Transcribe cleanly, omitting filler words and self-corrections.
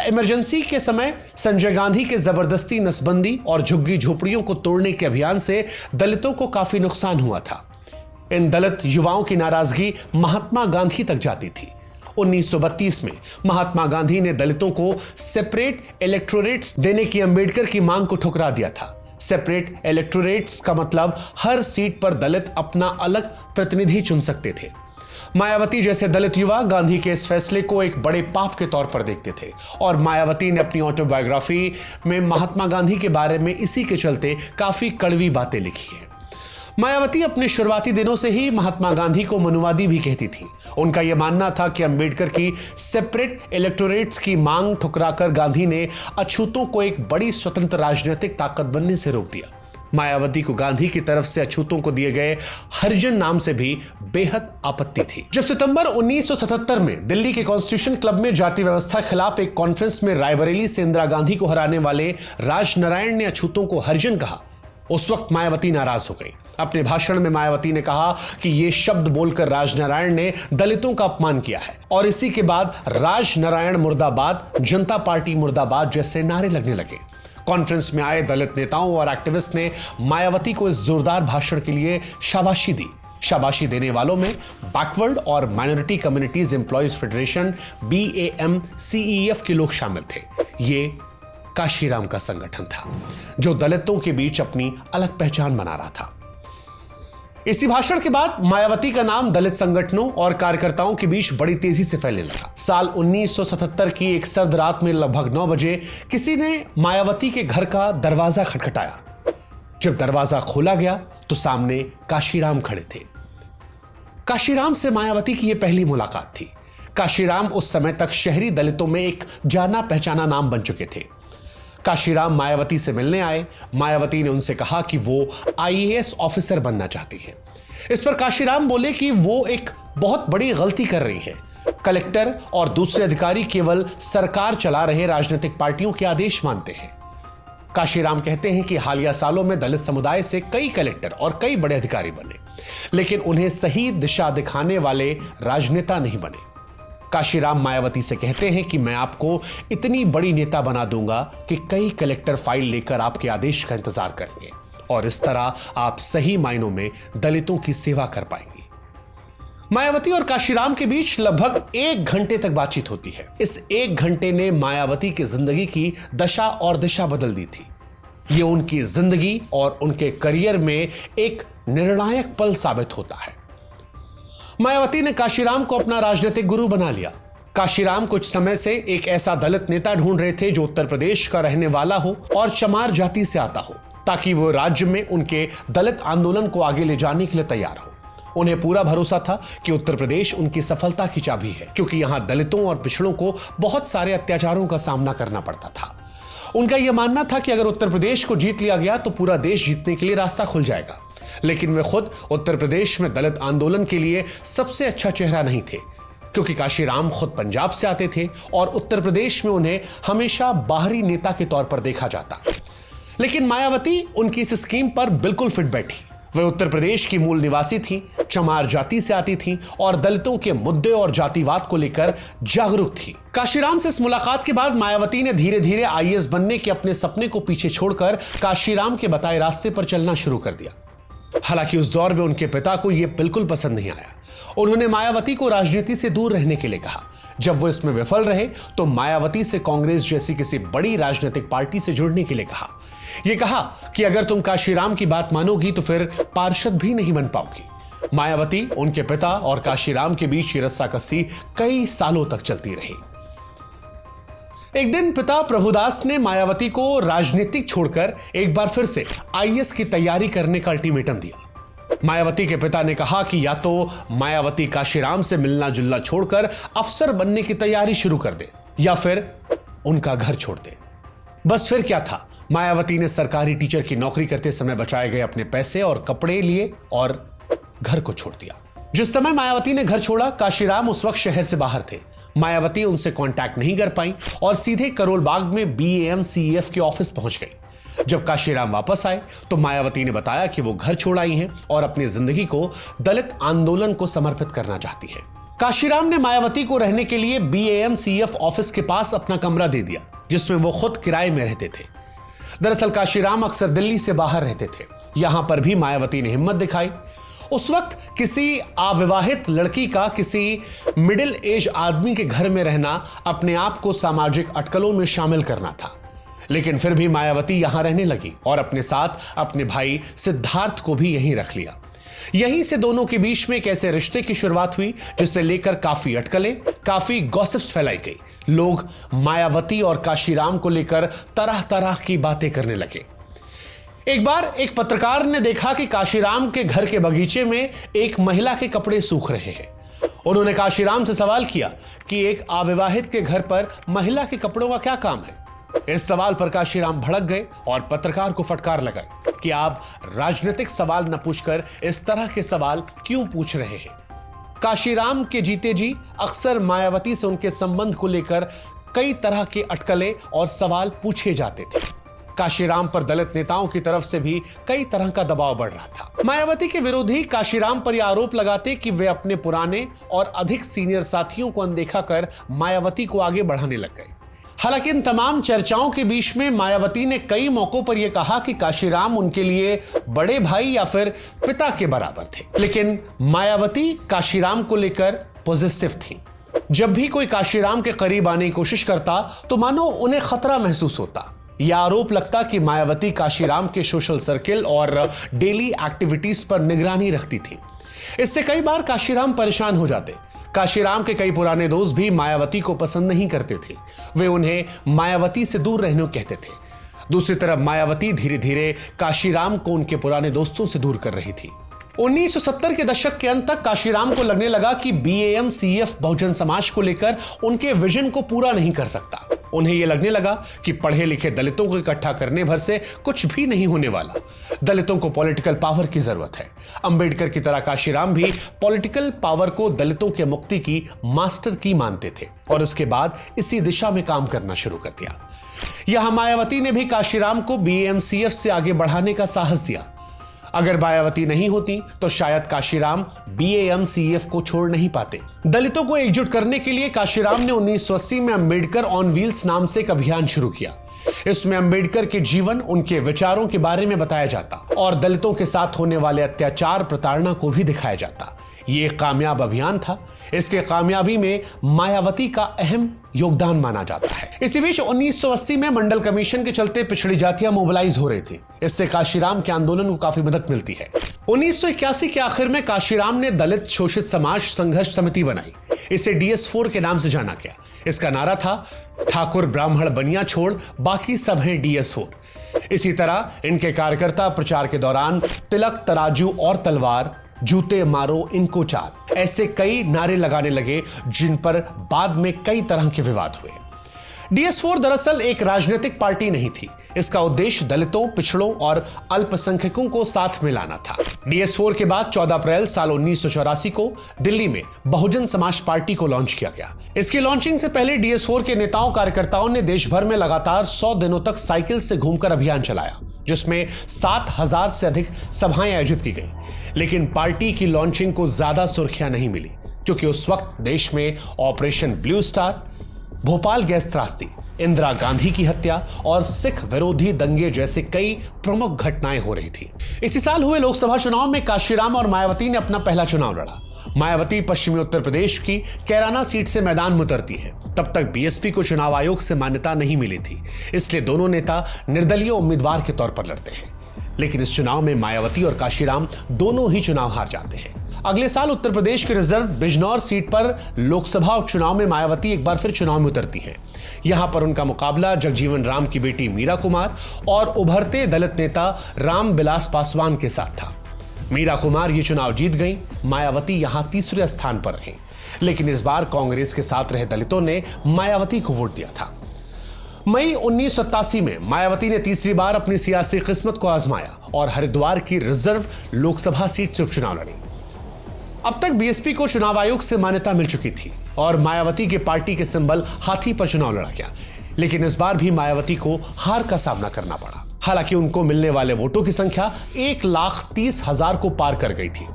Emergency के समय संजय गांधी के जबरदस्ती नसबंदी और झुग्गी झोपड़ियों को तोड़ने के अभियान से दलितों को काफी नुकसान हुआ था। इन दलित युवाओं की नाराजगी महात्मा गांधी तक जाती थी। 1932 में महात्मा गांधी ने दलितों को सेपरेट इलेक्टोरेट्स देने की अंबेडकर की मांग को ठुकरा दिया था। सेपरेट इलेक्टोरेट्स का मतलब हर सीट पर दलित अपना अलग प्रतिनिधि चुन सकते थे। मायावती जैसे दलित युवा गांधी के इस फैसले को एक बड़े पाप के तौर पर देखते थे और मायावती ने अपनी ऑटोबायोग्राफी में महात्मा गांधी के बारे में इसी के चलते काफी कड़वी बातें लिखी हैं। मायावती अपने शुरुआती दिनों से ही महात्मा गांधी को मनुवादी भी कहती थी। उनका यह मानना था कि अंबेडकर की सेपरेट इलेक्टोरेट्स की मांग ठुकराकर गांधी ने अछूतों को एक बड़ी स्वतंत्र राजनीतिक ताकत बनने से रोक दिया। मायावती को गांधी की तरफ से अछूतों को दिए गए हरिजन नाम से भी बेहद आपत्ति थी। जब सितंबर 1977 में दिल्ली के कॉन्स्टिट्यूशन क्लब में जाति व्यवस्था के खिलाफ एक कॉन्फ्रेंस में रायबरेली से इंदिरा गांधी को हराने वाले राजनारायण ने अछूतों को हरिजन कहा, उस वक्त मायावती नाराज हो गई। अपने भाषण में मायावती ने कहा कि यह शब्द बोलकर राजनारायण ने दलितों का अपमान किया है और इसी के बाद राजनारायण मुर्दाबाद, जनता पार्टी मुर्दाबाद जैसे नारे लगने लगे। कॉन्फ्रेंस में आए दलित नेताओं और एक्टिविस्ट ने मायावती को इस जोरदार भाषण के लिए शाबाशी दी। शाबाशी देने वालों में बैकवर्ड और minority communities employees federation BAMCEF के लोग शामिल थे। ये काशीराम का संगठन था जो दलितों के बीच अपनी अलग पहचान बना रहा था। इसी भाषण के बाद मायावती का नाम दलित संगठनों और कार्यकर्ताओं के बीच बड़ी तेजी से फैलने लगा। साल 1977 की एक सर्द रात में लगभग 9 बजे किसी ने मायावती के घर का दरवाजा खटखटाया। जब दरवाजा खोला गया तो सामने काशीराम खड़े थे। काशीराम से मायावती की यह पहली मुलाकात थी। काशीराम उस समय तक शहरी दलितों में एक जाना पहचाना नाम बन चुके थे। काशीराम मायावती से मिलने आए। मायावती ने उनसे कहा कि वो IAS ऑफिसर बनना चाहती है। इस पर काशीराम बोले कि वो एक बहुत बड़ी गलती कर रही है। कलेक्टर और दूसरे अधिकारी केवल सरकार चला रहे राजनीतिक पार्टियों के आदेश मानते हैं। काशीराम कहते हैं कि हालिया सालों में दलित समुदाय से कई कलेक्टर और कई बड़े अधिकारी बने, लेकिन उन्हें सही दिशा दिखाने वाले राजनेता नहीं बने। काशीराम मायावती से कहते हैं कि मैं आपको इतनी बड़ी नेता बना दूंगा कि कई कलेक्टर फाइल लेकर आपके आदेश का इंतजार करेंगे और इस तरह आप सही मायनों में दलितों की सेवा कर पाएंगे। मायावती और काशीराम के बीच लगभग 1 घंटे तक बातचीत होती है। इस 1 घंटे ने मायावती की जिंदगी की दशा और दिशा बदल दी थी। यह उनकी जिंदगी और उनके करियर में एक निर्णायक पल साबित होता है। मायावती ने काशीराम को अपना राजनीतिक गुरु बना लिया। काशीराम कुछ समय से एक ऐसा दलित नेता ढूंढ रहे थे जो उत्तर प्रदेश का रहने वाला हो और चमार जाति से आता हो, ताकि वो राज्य में उनके दलित आंदोलन को आगे ले जाने के लिए तैयार हो। उन्हें पूरा भरोसा था कि उत्तर प्रदेश उनकी सफलता की चाबी है, क्योंकि यहां दलितों और पिछड़ों को बहुत सारे अत्याचारों का सामना करना पड़ता था। उनका यह मानना था कि अगर उत्तर प्रदेश को जीत लिया गया तो पूरा देश जीतने के लिए रास्ता खुल जाएगा। लेकिन वे खुद उत्तर प्रदेश में दलित आंदोलन के लिए सबसे अच्छा चेहरा नहीं थे, क्योंकि काशीराम खुद पंजाब से आते थे और उत्तर प्रदेश में उन्हें हमेशा बाहरी नेता के तौर पर देखा जाता। लेकिन मायावती उनकी इस स्कीम पर बिल्कुल फिट बैठी। वे उत्तर प्रदेश की मूल निवासी थीं, चमार जाति से आती थीं और दलितों के मुद्दे और जातिवाद को लेकर जागरूक थी। काशीराम से इस मुलाकात के बाद मायावती ने धीरे धीरे IAS बनने के अपने सपने को पीछे छोड़कर काशीराम के बताए रास्ते पर चलना शुरू कर दिया। हालांकि उस दौर में उनके पिता को यह बिल्कुल पसंद नहीं आया। उन्होंने मायावती को राजनीति से दूर रहने के लिए कहा। जब वो इसमें विफल रहे तो मायावती से कांग्रेस जैसी किसी बड़ी राजनीतिक पार्टी से जुड़ने के लिए कहा। यह कहा कि अगर तुम काशीराम की बात मानोगी तो फिर पार्षद भी नहीं बन पाओगी। मायावती, उनके पिता और काशीराम के बीच ये रस्साकसी कई सालों तक चलती रही। एक दिन पिता प्रभुदास ने मायावती को राजनीतिक छोड़कर एक बार फिर से IAS की तैयारी करने का अल्टीमेटम दिया। मायावती के पिता ने कहा कि या तो मायावती काशीराम से मिलना जुलना छोड़कर अफसर बनने की तैयारी शुरू कर दे या फिर उनका घर छोड़ दे। बस फिर क्या था, मायावती ने सरकारी टीचर की नौकरी करते समय बचाए गए अपने पैसे और कपड़े लिए और घर को छोड़ दिया। जिस समय मायावती ने घर छोड़ा, काशीराम उस वक्त शहर से बाहर थे। मायावती उनसे कांटेक्ट नहीं कर पाई और सीधे करोल बाग में BAMCEF के ऑफिस पहुंच गई। जब काशीराम वापस आए तो मायावती ने बताया कि वो घर छोड़ आई हैं और अपनी जिंदगी को दलित आंदोलन को समर्पित करना चाहती हैं। काशीराम ने मायावती को रहने के लिए BAMCF ऑफिस के पास अपना कमरा दे दिया, जिसमें वो खुद किराए में रहते थे। दरअसल काशीराम अक्सर दिल्ली से बाहर रहते थे। यहां पर भी मायावती ने हिम्मत दिखाई। उस वक्त किसी अविवाहित लड़की का किसी मिडिल एज आदमी के घर में रहना अपने आप को सामाजिक अटकलों में शामिल करना था। लेकिन फिर भी मायावती यहां रहने लगी और अपने साथ अपने भाई सिद्धार्थ को भी यहीं रख लिया। यहीं से दोनों के बीच में एक ऐसे रिश्ते की शुरुआत हुई जिसे लेकर काफी अटकलें, काफी गॉसिप्स फैलाई गई। लोग मायावती और काशीराम को लेकर तरह तरह की बातें करने लगे। एक बार एक पत्रकार ने देखा कि काशीराम के घर के बगीचे में एक महिला के कपड़े सूख रहे हैं। उन्होंने काशीराम से सवाल किया कि एक अविवाहित के घर पर महिला के कपड़ों का क्या काम है। इस सवाल पर काशीराम भड़क गए और पत्रकार को फटकार लगाई कि आप राजनीतिक सवाल न पूछकर इस तरह के सवाल क्यों पूछ रहे हैं। काशीराम के जीते जी अक्सर मायावती से उनके संबंध को लेकर कई तरह के अटकलें और सवाल पूछे जाते थे। काशीराम पर दलित नेताओं की तरफ से भी कई तरह का दबाव बढ़ रहा था। मायावती के विरोधी काशीराम पर यह आरोप लगाते कि वे अपने पुराने और अधिक सीनियर साथियों को अनदेखा कर मायावती को आगे बढ़ाने लग गए। हालांकि इन तमाम चर्चाओं के बीच में मायावती ने कई मौकों पर यह कहा कि काशीराम उनके लिए बड़े भाई या फिर पिता के बराबर थे। लेकिन मायावती काशीराम को लेकर पॉजिटिव थी। जब भी कोई काशीराम के करीब आने की कोशिश करता तो मानो उन्हें खतरा महसूस होता। यह आरोप लगता कि मायावती काशीराम के सोशल सर्किल और डेली एक्टिविटीज पर निगरानी रखती थी। इससे कई बार काशीराम परेशान हो जाते। काशीराम के कई पुराने दोस्त भी मायावती को पसंद नहीं करते थे। वे उन्हें मायावती से दूर रहने को कहते थे। दूसरी तरफ मायावती धीरे धीरे काशीराम को उनके पुराने दोस्तों से दूर कर रही थी। 1970 के दशक के अंत तक काशीराम को लगने लगा कि BAMCF बहुजन समाज को लेकर उनके विजन को पूरा नहीं कर सकता। उन्हें यह लगने लगा कि पढ़े लिखे दलितों को इकट्ठा करने भर से कुछ भी नहीं होने वाला। दलितों को पॉलिटिकल पावर की जरूरत है। अंबेडकर की तरह काशीराम भी पॉलिटिकल पावर को दलितों के मुक्ति की मास्टर की मानते थे और उसके बाद इसी दिशा में काम करना शुरू कर दिया। यहां मायावती ने भी काशीराम को BAMCF से आगे बढ़ाने का साहस दिया। अगर मायावती नहीं होती तो शायद काशीराम BAMCF को छोड़ नहीं पाते। दलितों को एकजुट करने के लिए काशीराम ने 1980 में अंबेडकर ऑन व्हील्स नाम से एक अभियान शुरू किया। इसमें अंबेडकर के जीवन, उनके विचारों के बारे में बताया जाता और दलितों के साथ होने वाले अत्याचार, प्रताड़ना को भी दिखाया जाता। ये एक कामयाब अभियान था। इसके कामयाबी में मायावती का अहम योगदान माना जाता है। इसी बीच 1980 में मंडल कमीशन के चलते पिछड़ी जातियां मोबिलाइज हो रही थी। इससे काशीराम के आंदोलन को काफी मदद मिलती है। 1981 के आखिर में काशीराम ने दलित शोषित समाज संघर्ष समिति बनाई। इसे DS4 के नाम से जाना गया। इसका नारा था, ठाकुर ब्राह्मण बनिया छोड़, बाकी सब हैं DS4। इसी तरह इनके कार्यकर्ता प्रचार के दौरान तिलक, तराजू और तलवार, जूते मारो इनको चार, ऐसे कई नारे लगाने लगे जिन पर बाद में कई तरह के विवाद हुए। DS4 दरअसल एक राजनीतिक पार्टी नहीं थी। इसका उद्देश्य दलितों, पिछड़ों और अल्पसंख्यकों को साथ में लाना था। DS4 के बाद 14 अप्रैल साल 1984 को दिल्ली में बहुजन समाज पार्टी को लॉन्च किया गया। इसकी लॉन्चिंग से पहले DS4 के नेताओं, कार्यकर्ताओं ने देश भर में लगातार 100 दिनों तक साइकिल से घूमकर अभियान चलाया, जिसमें 7000 से अधिक सभाएं आयोजित की गई। लेकिन पार्टी की लॉन्चिंग को ज्यादा सुर्खियां नहीं मिली, क्योंकि उस वक्त देश में operation blue star, Bhopal gas त्रासदी, इंदिरा गांधी की हत्या और सिख विरोधी दंगे जैसे कई प्रमुख घटनाएं हो रही थी। इसी साल हुए लोकसभा चुनाव में काशीराम और मायावती ने अपना पहला चुनाव लड़ा। मायावती पश्चिमी उत्तर प्रदेश की कैराना सीट से मैदान में उतरती है। तब तक BSP को चुनाव आयोग से मान्यता नहीं मिली थी, इसलिए दोनों नेता निर्दलीय उम्मीदवार के तौर पर लड़ते हैं। लेकिन इस चुनाव में मायावती और काशीराम दोनों ही चुनाव हार जाते हैं। अगले साल उत्तर प्रदेश के रिजर्व बिजनौर सीट पर लोकसभा उपचुनाव में मायावती एक बार फिर चुनाव में उतरती हैं। यहां पर उनका मुकाबला जगजीवन राम की बेटी मीरा कुमार और उभरते दलित नेता रामविलास पासवान के साथ था। मीरा कुमार ये चुनाव जीत गई। मायावती यहां तीसरे स्थान पर रहे। लेकिन इस बार कांग्रेस के साथ रहे दलितों ने मायावती को वोट दिया था। मई 1987 में मायावती ने तीसरी बार अपनी सियासी किस्मत को आजमाया और हरिद्वार की रिजर्व लोकसभा सीट से उपचुनाव लड़ी। अब तक BSP को चुनाव आयोग से मान्यता मिल चुकी थी और मायावती के पार्टी के सिंबल हाथी पर चुनाव लड़ा गया। लेकिन इस बार भी मायावती को हार का सामना करना पड़ा। हालांकि उनको मिलने वाले वोटों की संख्या 1,30,000 को पार कर गई थी।